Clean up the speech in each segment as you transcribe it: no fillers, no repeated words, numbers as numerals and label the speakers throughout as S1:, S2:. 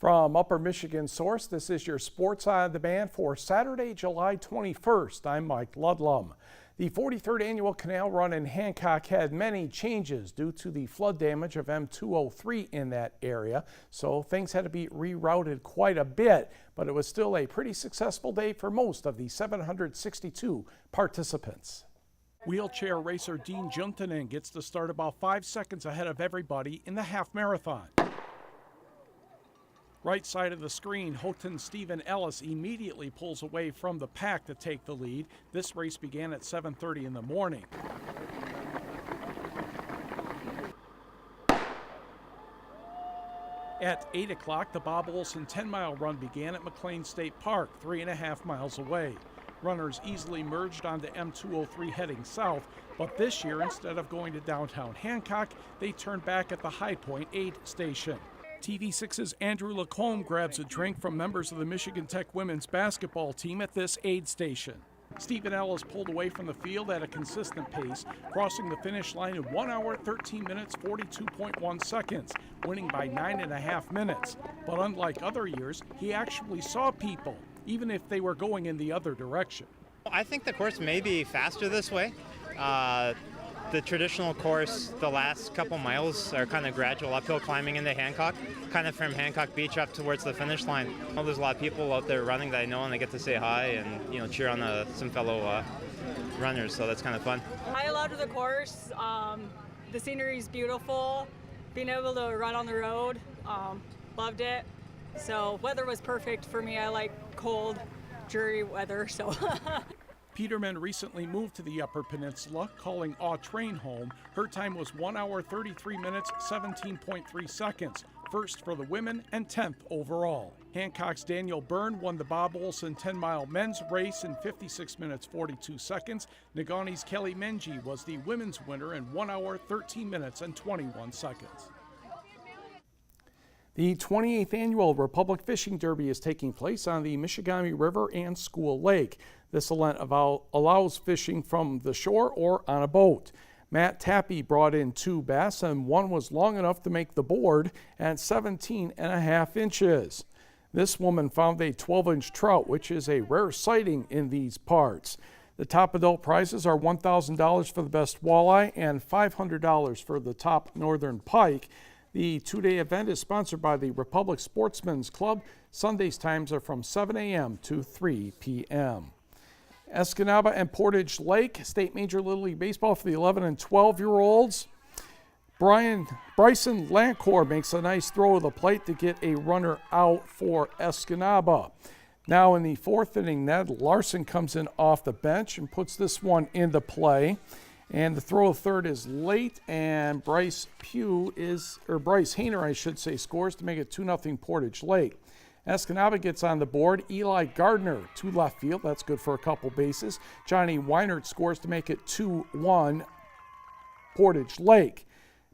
S1: From Upper Michigan Source, this is your Sports on Demand for Saturday, July 21st. I'm Mike Ludlum. The 43rd annual Canal Run in Hancock had many changes due to the flood damage of M203 in that area, so things had to be rerouted quite a bit, but it was still a pretty successful day for most of the 762 participants. Wheelchair racer Dean Juntanen gets to start about 5 seconds ahead of everybody in the half marathon. Right side of the screen, Houghton Stephen Ellis immediately pulls away from the pack to take the lead. This race began at 7:30 in the morning. At 8 o'clock, the Bob Olson 10-mile run began at McLean State Park, 3.5 miles away. Runners easily merged onto M203 heading south, but this year, instead of going to downtown Hancock, they turned back at the High Point aid station. TV6's Andrew Lacombe grabs a drink from members of the Michigan Tech women's basketball team at this aid station. Stephen Ellis pulled away from the field at a consistent pace, crossing the finish line in 1 hour, 13 minutes, 42.1 seconds, winning by 9.5 minutes. But unlike other years, he actually saw people, even if they were going in the other direction.
S2: I think the course may be faster this way. The traditional course, the last couple miles are kind of gradual uphill climbing into Hancock, kind of from Hancock Beach up towards the finish line. Well, there's a lot of people out there running that I know, and I get to say hi and cheer on some fellow runners, so that's kind of fun.
S3: I loved the course. The scenery is beautiful. Being able to run on the road, loved it. So weather was perfect for me. I like cold, dreary weather, so.
S1: Peterman recently moved to the Upper Peninsula, calling Awe Train home. Her time was 1 hour, 33 minutes, 17.3 seconds, first for the women and 10th overall. Hancock's Daniel Byrne won the Bob Olson 10-mile men's race in 56 minutes, 42 seconds. Negaunee's Kelly Menji was the women's winner in 1 hour, 13 minutes, and 21 seconds. The 28th annual Republic Fishing Derby is taking place on the Michigamme River and School Lake. This event allows fishing from the shore or on a boat. Matt Tappy brought in 2 bass, and one was long enough to make the board at 17.5 inches. This woman found a 12-inch trout, which is a rare sighting in these parts. The top adult prizes are $1,000 for the best walleye and $500 for the top northern pike. The 2-day event is sponsored by the Republic Sportsman's Club. Sunday's times are from 7 a.m. to 3 p.m. Escanaba and Portage Lake, State Major Little League Baseball for the 11 and 12-year-olds. Bryson Lancourt makes a nice throw of the plate to get a runner out for Escanaba. Now in the 4th inning, Ned Larson comes in off the bench and puts this one into play. And the throw of third is late, and Bryce Hayner, I should say, scores to make it 2-0 Portage Lake. Escanaba gets on the board. Eli Gardner to left field. That's good for a couple bases. Johnny Weinert scores to make it 2-1 Portage Lake.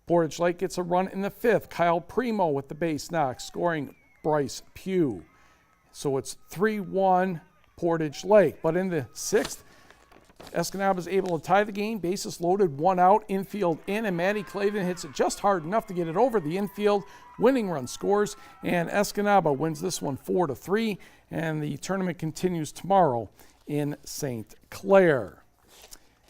S1: Portage Lake gets a run in the 5th. Kyle Primo with the base knock, scoring Bryce Pugh. So it's 3-1 Portage Lake. But in the 6th, Escanaba is able to tie the game, bases loaded, 1 out, infield in, and Matty Clavin hits it just hard enough to get it over the infield. Winning run scores, and Escanaba wins this one 4-3, and the tournament continues tomorrow in St. Clair.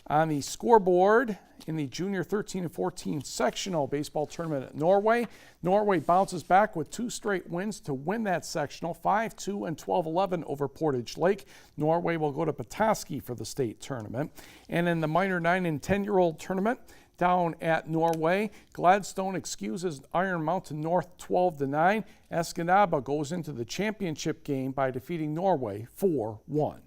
S1: On the scoreboard, in the junior 13 and 14 sectional baseball tournament at Norway, Norway bounces back with 2 straight wins to win that sectional, 5-2 and 12-11 over Portage Lake. Norway will go to Petoskey for the state tournament. And in the minor 9 and 10-year-old tournament down at Norway, Gladstone excuses Iron Mountain North 12-9. Escanaba goes into the championship game by defeating Norway 4-1.